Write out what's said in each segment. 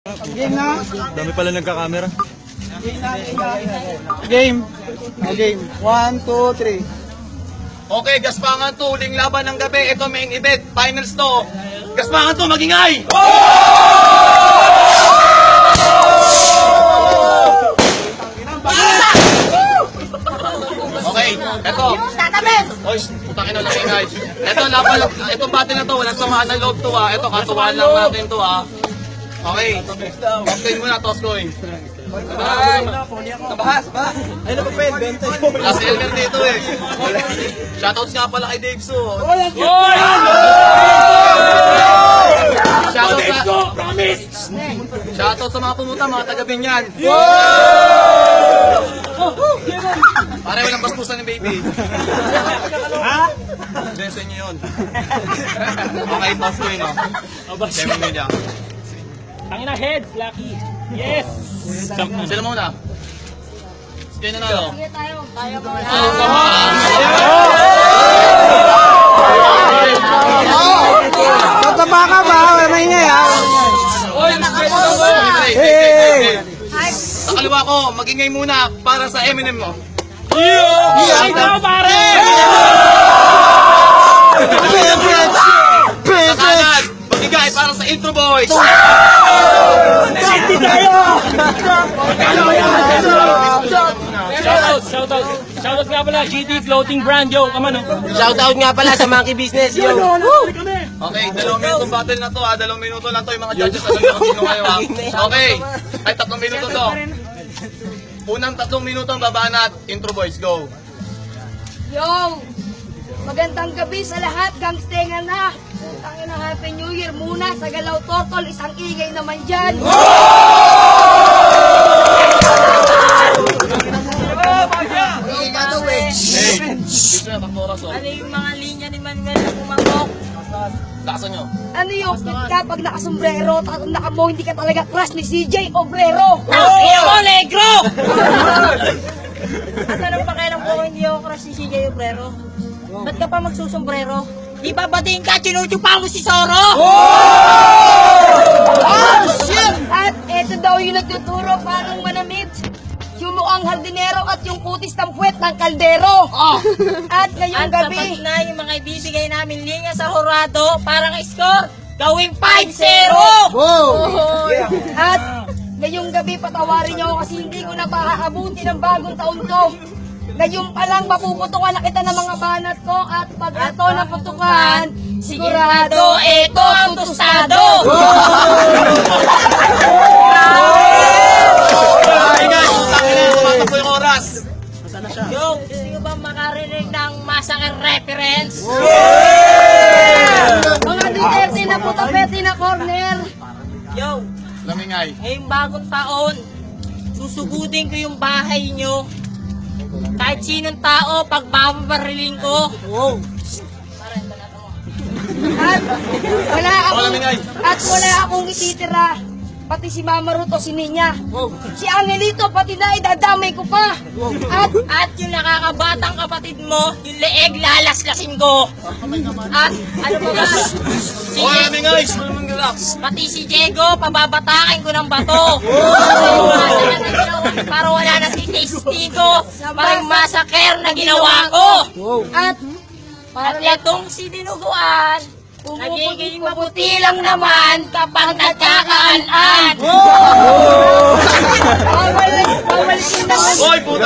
Game na. Dami pala nagka-camera. Game. Game. 1, 2, 3. Okay, Gaspangan 2, huling laban ng gabi. Ito main event, finals to. Gaspangan 2, magingay! Okay, eto. Oy, putang ina lang ingay. Eto, laban, itong battle na to, walang samaan ng loob to ha. Eto, katuwaan lang natin to ha. Okay, toss coin muna, toss coin. Nabahas ba? Ay, napapel. 20. Wala si Elmer dito eh. Shoutouts nga pala kay Dave Su. Shoutout sa mga pumunta, mga taga-Binyan. Pare, walang baspusan ni baby. Ha? Hindi, sa inyo yun. Okay, toss ko yun, oh. Seven media. Tangina heads, Lucky. Yes! Sila muna. Sige na nalo. Sige tayo. Tayo mo na. Tataba ka ba? May ngay ha? Sa kaliwa ko, magingay muna para sa Eminem mo. Ikaw, pare! Sa kanan, magingay para sa Intro Boys. Hindi tayo! Shoutout nga pala, GT Clothing Brand, yo, kaman, no? Shoutout nga pala sa Monkey Business, yo. Okay, 2 minutong battle na to ha. 2 minuto lang to yung mga judges. Alam nyo kung sino kayo ha. Okay, ay 3 minuto to. Unang 3 minuto ang babanat. Intro Boys, go. Yo! Magandang gabi sa lahat. Gangstenga na. Putang ina, Happy New Year muna sa Galaw Tortol. Isang ingay naman dyan. Hey, dito na, 3 oras oh. Ano yung mga linya ni Manuel na pumangok? Lakasan nyo. Ano yung kapag nakasombrero at nakamo hindi ka talaga crush ni CJ Obrero? Ako, negro! At anong pakialam ko kung hindi ako crush ni CJ Obrero? Ba't ka pa magsusombrero? Di ba batiin ka, chinuchupa mo si Soro? At eto daw yung nagtuturo paano manamit. Yung mukhang hardinero at yung kutis ng puwet ng kaldero. At ngayong At gabi, sapat na yung mga ibibigay namin linya sa Horado, parang score, gawing 5-0! At ngayong gabi patawarin niyo ako kasi hindi ko na pakakabuti ng bagong taon to. Ngayon pa lang mapuputukan na kita ng mga banat ko at pag ito naputukan, sigurado ito ang tostado. Ay guys, putang ina, tumatakbo yung oras. Yo, gusto nyo ba makarinig ng massacre reference? Mga Duterte na putapete na corner. Yo, Lamingay. ngayong bagong taon, susugudin ko yung bahay nyo. Kahit sinong tao, pag bababariling ko. At wala akong ititira. Pati si Mama Ruth o si Ninya. Si Angelito pati na idadamay ko pa. At yung nakakabatang kapatid mo, yung leeg lalaslasin ko. At ano ba ba? Oh, Lamingay, sulong galak. Pati si Diego, pababatakin ko ng bato. Para wala na si testigo. Parang massacre na ginawa ko. At At itong si Dinuguan, nagiging mabuti lang naman kapag nagkakaan-an. wawalisin naman. Hoy, puta.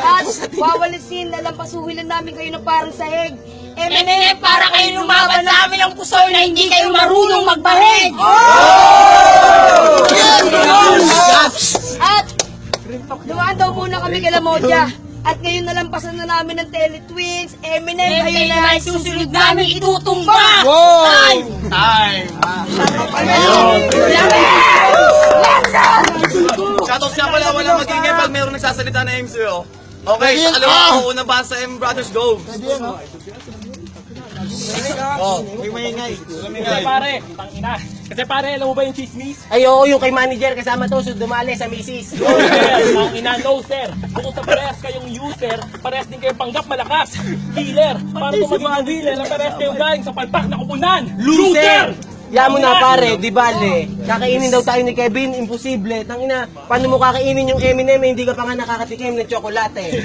At wawalisin, lalampasuhin lang namin kayo ng parang sahig. Eminem, para kayo lumaban sa amin ang puso na hindi kayo marunong magbahig. At dumaan daw muna kami kay Lamodya. At ngayon nalampasan na namin ng Teletwins, Eminem, Ayun ayun na na. susunod namin itutumba. Time. Shoutouts nga pala, wala magingay pag mayroong nagsasalita na MC oh. Okay, sa kaliwa ko, unang basa sa M Brothers, go. Oh, May Kasi pare, tangina. Kasi pare, alam mo ba yung chismis? Ay, oo, yung kay manager kasama to, so dumali sa misis. No, sir. Tangina, no, sir. Bukod sa parehas kayong user, parehas din kayong panggap malakas. Healer. Paano kung magiging healer na parehas kayong galing sa palpak na kupunan? Loser! Yaman mo na pare, di bale. Kakainin daw tayo ni Kevin, imposible. Tangina, paano mo kakainin yung M&M, hindi ka pa nga nakakatikim ng tsokolate.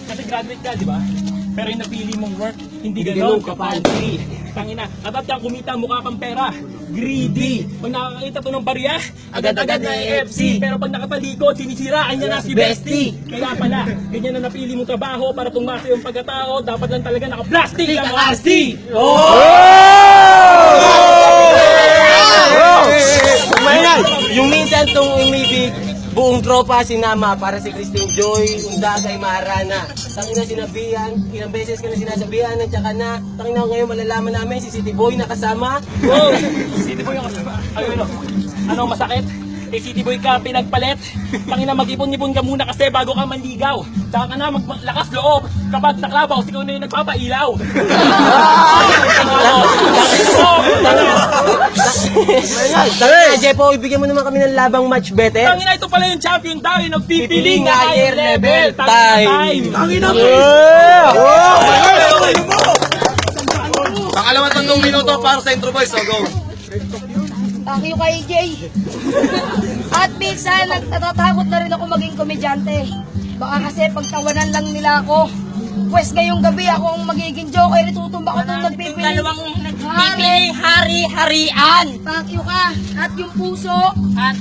Kasi graduate ka, di ba? Pero yung napili mong work, hindi gano'n kapaldi. Tangina, dapat kang kumita, mukha kang pera. Greedy. Pag nakakita to ng barya, agad-agad na AFC. Pero pag nakatalikod, sinisiraan niya na si Bestie. Kaya pala, ganyan na napili mong trabaho para tumasa yung pagkatao, dapat lang talaga naka-plastic ang RC. Yung minsan tong umibig, buong tropa sinama para si Christine Joy, Undagay, Maharana. Tangina sinabihan, ilang beses ka na sinasabihan at saka na, tangina ngayon malalaman namin si City Boy nakasama. Oh, City Boy ang kasama. Ano masakit? Eh, City Boy ka pinagpalit. Tangina mag-ipon-ipon ka muna kasi bago ka manligaw. Saka ka na maglakas loob kapag naklabaw, ikaw na yung nagpapailaw. Tangina, Jepo, ibigyan mo naman kami ng labang match better. Tangina, ito pala yung champion tayo nagpipiling na higher level. Time. Tangina, Pangalawang 3 minuto para sa intro boys, so go. Thank you kay Jay. At minsan, natatakot na rin ako maging komedyante. Baka kasi pagtawanan lang nila ako. Pwes ngayong gabi ako ang magiging joker. Itutumba ko itong nagpipiling. Dalawang nagpipiling hari-harian. Thank you ka. At yung puso. At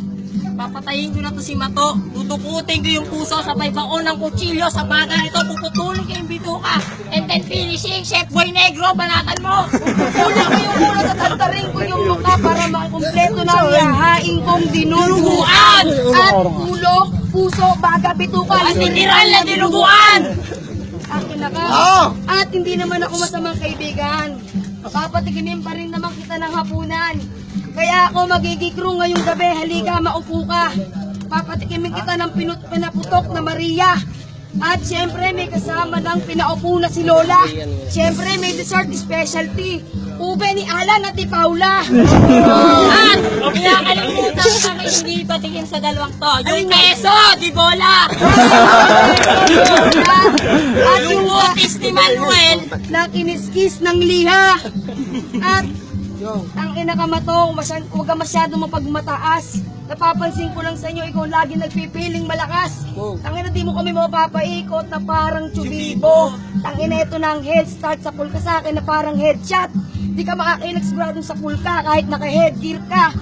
papatayin ko na to si Mato. Tutukutin ko yung puso sa baon ng kutsilyo. Sa baga nito, puputulin ko yung bituka. And then finishing, Chef Boy Negro, banatan mo. Una ko yung una, tatantarin ko yung mukha para makumpleto na ang yahain kong dinuluguan. At ulo, puso, baga, bituka. At literal na dinuguan. Akin na ka. At hindi naman ako masamang kaibigan. Papatikimin pa rin naman kita ng hapunan. Kaya ako magiging crew ngayong gabi. Halika, maupo ka. Papatikimin kita ng pinaputok na Maria. At syempre may kasama ng pinaupo na si Lola. Syempre may dessert specialty. Ube ni Alan at ni Paula. At kinakalimutan kami hindi patikim sa dalawang to. Yung keso, di bola. At Yung yung butis ni Manuel. na kiniskis ng liha. At ang inakamato, huwag ka masyadong mapagmataas. Napapansin ko lang sa inyo, ikaw lagi nagpipiling malakas. Tangina, di mo kami mapapaikot na parang chubibo. Tangina, ito na ang head start sa pulka sa akin na parang headshot. Di ka makakilag siguradong sa pulka kahit naka-headgear ka.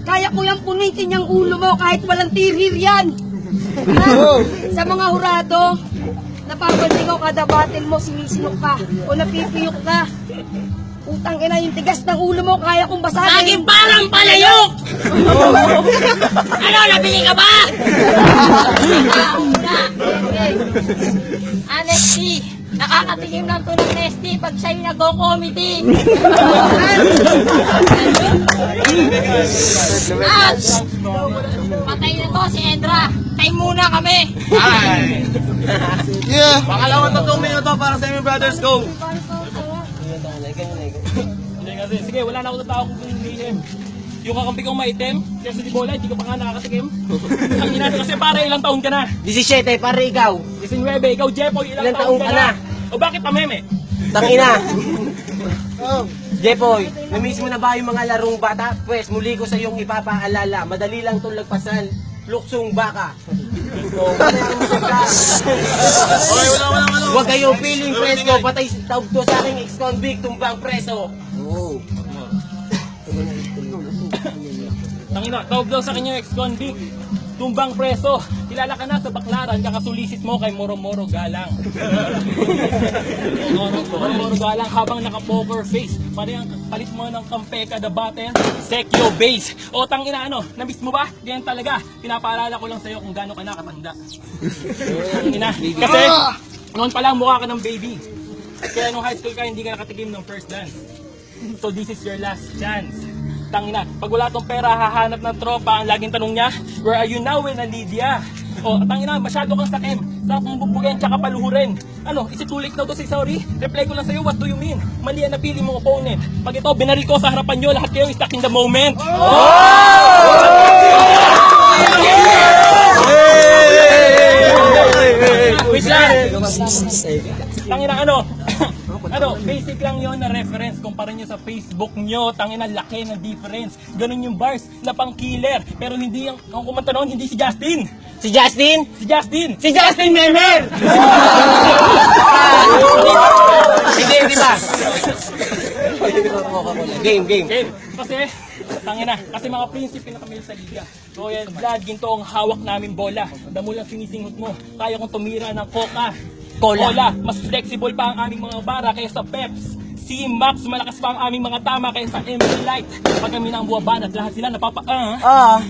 Kaya ko yung punitin yung ulo mo kahit walang tirir yan. Sa mga hurado, napapansin ko kada battle mo, sinisinok ka o napipiyok ka. Utang ina, yung tigas ng ulo mo, kaya kong basagin. Laging parang palayok. Ano, nabili ka ba? Honesty. Nakakatikim lang to ng Nesty pag siya'y nag-comedy. At patay na to si Edra. Time muna kami. Ay! Pangalawang 3 minuto para sa inyo brothers, go. Hindi kasi, sige, wala na ako na tao kung hihim. Yung kakampi kong maitim, kasi di bola, hindi ka pa nga nakakatikim. Ang ina kasi pare, ilang taon ka na? 17, pare ikaw. 19, ikaw Jepoy, ilang taon ka na? O bakit pa meme? Tangina. Jepoy, namiss mo na ba yung mga larong bata? Pwes, muli ko sa iyong ipapaalala. Madali lang itong lagpasan. Luksong baka. Okay, wala. Huwag kayo feeling presko. Patay taog to sa aking ex-convict, tumbang preso. Tangina, tawag daw sa kanya yung ex-convict. Tumbang preso. Kilala ka na sa baklaran, kakasulisit mo kay Moro-Moro Galang. Moro-Moro Galang habang naka-poker face. Palit mo ng kampeka the button, Sekyo base. O tangina ano, na-miss mo ba? Ganyan talaga. Pinapaalala ko lang sa'yo kung gaano ka nakatanda. Tangina. Kasi, noon pa lang mukha ka ng baby. Kaya nung high school ka, hindi ka nakatikim ng first dance. So this is your last chance. Tangina, pag wala tong pera, hahanap ng tropa. Ang laging tanong niya, where are you now when Lydia? O, tangina, masyado kang sakim. Sarap mong bubugin, tsaka paluhurin. Ano, is it too late na to say sorry? Reply ko lang sa'yo, what do you mean? Mali ang napili mong opponent. Pag ito, binaril ko sa harapan nyo, lahat kayo is stuck in the moment. Wait lang. Tangina basic lang yon na reference. Kumpara nyo sa Facebook nyo, tangina laki ng difference. Ganun yung bars na pang killer. Pero hindi ang kumanta noon, hindi si Justin. Si Justin? Si Justin! Si Justin Memer! Hindi ba? Game. Okay, kasi, kasi mga prinsipe na kami sa liga. So yan, Vlad, ginto ang hawak namin bola. Damo lang sinisingot mo. Kaya kong tumira ng Cola. Mas flexible pa ang aming mga bara kaysa Peps. Si Max, malakas pa ang aming mga tama kaysa ML Light. Pag kami na ang buwaban at lahat sila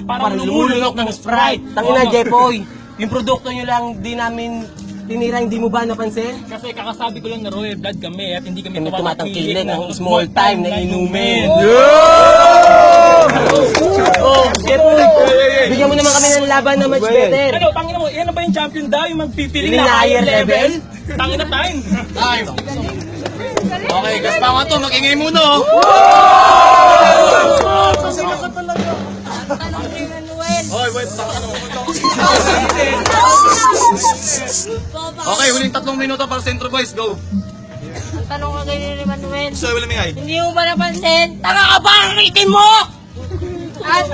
parang lumulunok ng Sprite. Tangina, Jepoy. Yung produkto nyo lang di namin tinira, hindi mo ba napansin? Kasi kakasabi ko lang na Royal Blood kami at hindi kami tumatangkilik ng small time na inumin. Jepoy, bigyan mo naman kami ng laban na much better. Tangina mo, yan na ba yung champion daw? Yung magpipiling Yung na higher higher level? level? Tangina time! Okay, gaspangan to, mag-ingay muna oh. Tanong ni Manuel. Hoy, wait, Okay, huling 3 minuto para Centro Boys, go. Ang tanong ka ganyan ni Manuel. So, wala mingay. Hindi mo ba napansin? Tanga ka ba ang itim mo? At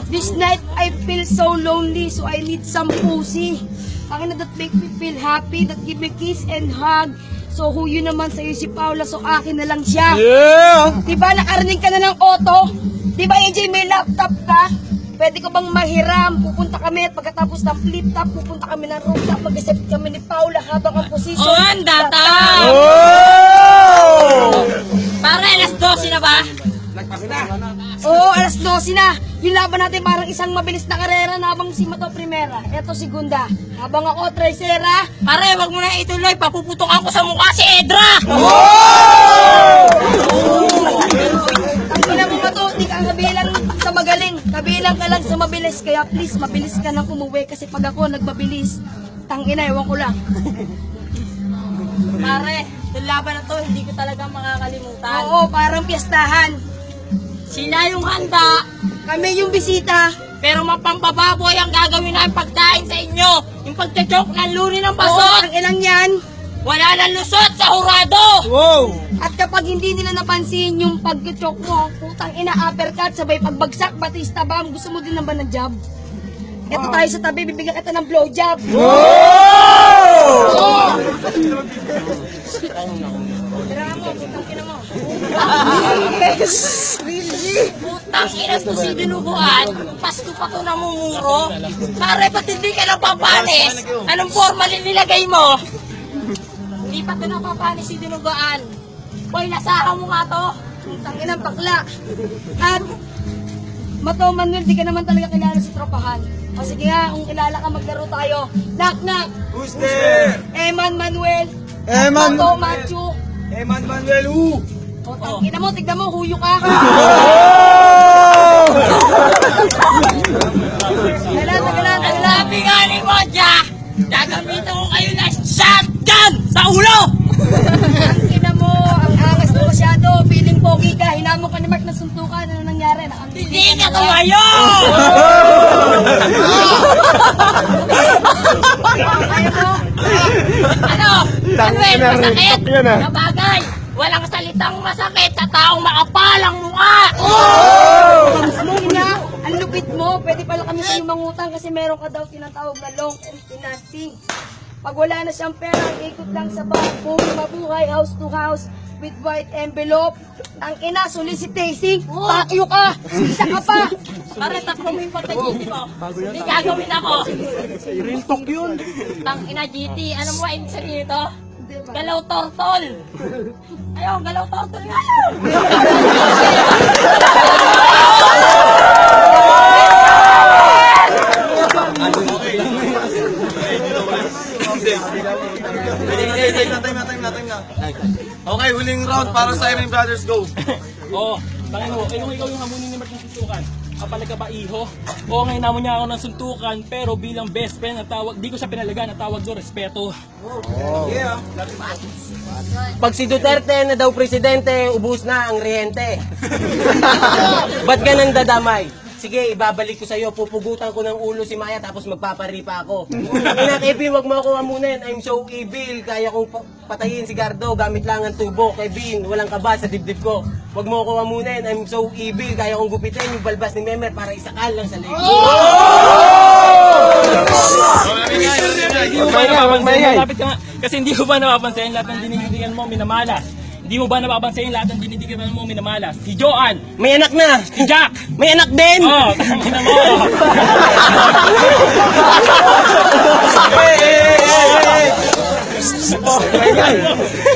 this night I feel so lonely, so I need some pussy. Ang that make me feel happy, that give me kiss and hug. So who yun naman sa'yo si Paula, so akin na lang siya. Yeah! Diba nakarinig ka na ng auto? Diba AJ may laptop ka? Pwede ko bang mahiram? Pupunta kami at pagkatapos ng flip top, pupunta kami ng rooftop, mag-accept kami ni Paula habang ang position. Oh, ang data! Para alas 12 na ba? Oo, alas 12 na. Yung laban natin parang isang mabilis na karera na habang si Mato primera. Eto segunda. Habang ako tricera. Pare, wag mo na ituloy. Papuputokan ko sa mukha si Edra! Ang ina mo Mato, di ka kabilang sa magaling. Kabilang ka lang sa mabilis. Kaya please, mabilis ka nang umuwi. Kasi pag ako nagmabilis, tangina, ewan ko lang. Pare, yung laban na to, hindi ko talaga makakalimutan. Oo, parang piyestahan. Sila yung handa, Kami yung bisita. pero mapambababoy ang gagawin namin pagkain sa inyo. Yung pagtachok ng luni ng Oo, basot, ang ilang yan. wala nang lusot sa hurado. Wow! At kapag hindi nila napansin yung pag-chok mo, putang ina, uppercut, sabay pagbagsak, batista bomb, gusto mo din naman ng job? Eto tayo sa tabi, bibigyan kita ng blowjob. Tira mo, putang ina mo. Yes! Really? Putang ina to si dinuguan, pasto pa to namumuro. Pare, ba't hindi ka napapanis? Anong formalin nilagay mo? Hindi pa to napapanis si dinuguan. Boy, nasaha mo nga to. Putang ina, bakla. At, Mato Manuel, di ka naman talaga kilala sa tropahan. O sige nga, kung kilala ka, maglaro tayo. Knock, knock. Who's there? Eman Manuel. Eman. Mato Machu. Eman Manuel, who? O, tangina mo, tignan mo, huyo ka. Tagalan. Sabi nga ni Modja, gagamitan ko kayo ng shotgun sa ulo! Tangina mo, ang angas mo masyado. Feeling pogi ka, hinamo ka ni Mark na suntukan. Ano nangyari? Hindi ka tumayo! Ayaw mo? Ano? Manuel, masakit? Yan na. Na bagay, walang salitang masakit sa taong makapalang mukha! Ina, ang lupit mo. Pwede pala kami sa'yo mangutang kasi meron ka daw tinatawag na long-term financing. Pag wala na siyang pera, ikot lang sa bahay, mabuhay, house to house, with white envelope. Ang ina, solicitation. Pakyo ka. Isa ka pa. Pare, tatlo mo yung pagka-GT mo. Hindi gagawin ako. Real talk yun. Tang ina GT, ano mo ba ibig sabihin ito? Galaw tortol. Ayun, galaw tortol nga. Time na. Okay, huling round para sa Emin Brothers, go. Oo, tangin mo, kung ikaw yung hamunin ni Mark ng suntukan, kapala ka ba iho? Oo, ngayon namon niya ako ng suntukan, pero bilang best friend, di ko siya pinalaga, natawag doon, respeto. Pag si Duterte na daw presidente, ubus na ang rehente. Ba't ka nang dadamay? sige, ibabalik ko sa'yo, pupugutan ko ng ulo si Maya tapos magpaparipa ako. Ina, Kevin, wag mo ako amunin. I'm so evil. Kaya kong patayin si Gardo gamit lang ang tubo. Kevin, walang kaba sa dibdib ko. Wag mo ako amunin. I'm so evil. Kaya kong gupitin yung balbas ni Memer para isakal lang sa leg. Hindi mo ba napapansin? Lapit ka nga. Kasi hindi mo ba napapansin lahat ng dinidigan mo minamalas? Hindi mo ba napapansin lahat ng dinidigan mo minamalas? Si Joanne, May anak na! si Jack, May anak din! oh, tangina mo.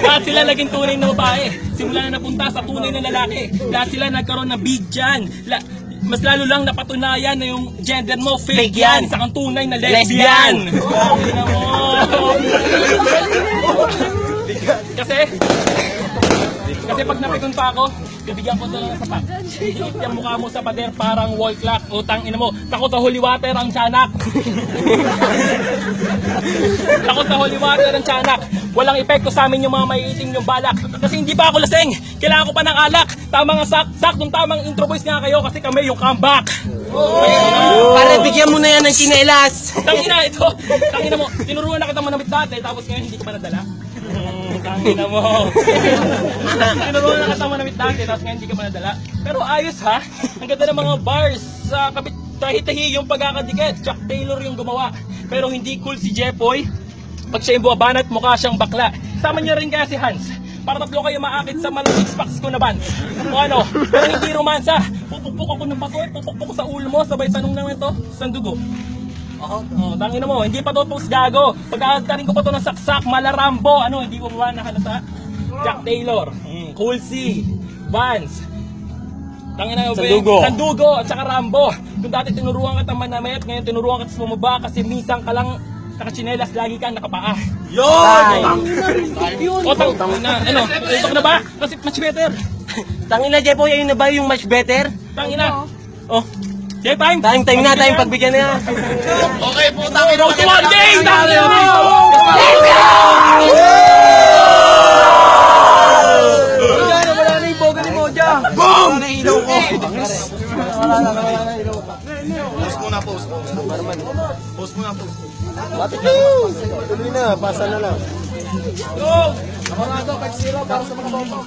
Lahat sila naging tunay na babae. Simula na napunta sa tunay na lalaki. Lahat sila nagkaroon ng big dyan. Mas lalo lang napatunayan na yung gender mo fake yan. Sa kang tunay na lesbian. Tangina mo. Kasi pag napikon pa ako, bibigyan ko ito ng sapat. Hihit yung mukha mo sa pader parang wall clock. Utang ina mo, takot sa holy water ang tiyanak. Takot sa holy water ang tiyanak. Walang epekto sa amin yung mga maiiting yung balak. Kasi hindi pa ako lasing, kailangan ko pa ng alak. Tamang saktong tamang intro voice nga kayo kasi kami yung comeback. Para bigyan mo na yan ng chinelas! Tangina ito, tangina mo, tinuruan na kita manamit dati tapos ngayon hindi ko pa nadala. Tangina mo. Tinuruan na kita manamit dati tapos ngayon hindi ka pa nadala. Pero ayos ha, ang ganda ng mga bars sa kapit tahi-tahi yung pagkakadikit. Chuck Taylor yung gumawa. Pero hindi cool si Jepoy. Pag siya yung buwabanat, mukha siyang bakla. Sama niyo rin kaya si Hans. Para tatlo kayo maakit sa malamig packs ko na ban. O ano, pero hindi romansa. Pupukpuk ako ng bato, pupukpuk ko sa ulo mo. Sabay tanong naman ito, saan dugo? Oh, tangina mo, hindi pa to post gago. Pagkakatarin ko pa to ng saksak, malarambo. Ano, hindi mo ba nakalata? Jack Taylor, Cool C, Vans. Tangina mo, Sandugo at saka Rambo. Kung dati tinuruan ka manamit, ngayon tinuruan ka bumaba kasi minsan ka lang nakachinelas, lagi ka nakapaa. Yun! O, tangina, ano, tutok na ba? Kasi much better. Tangina, Jepoy, ayun na ba yung much better? Tangina. Oh, day time. Time na, time pagbigyan na yan. Okay, putang ina mo. One game! Tangina mo! Wala na yung boga ni Moja. Boom! Nailaw ko. Post muna, post. Post muna, post. Tuloy na, pasa na lang. Go! Ako nga to, 5-0 para sa mga bombong.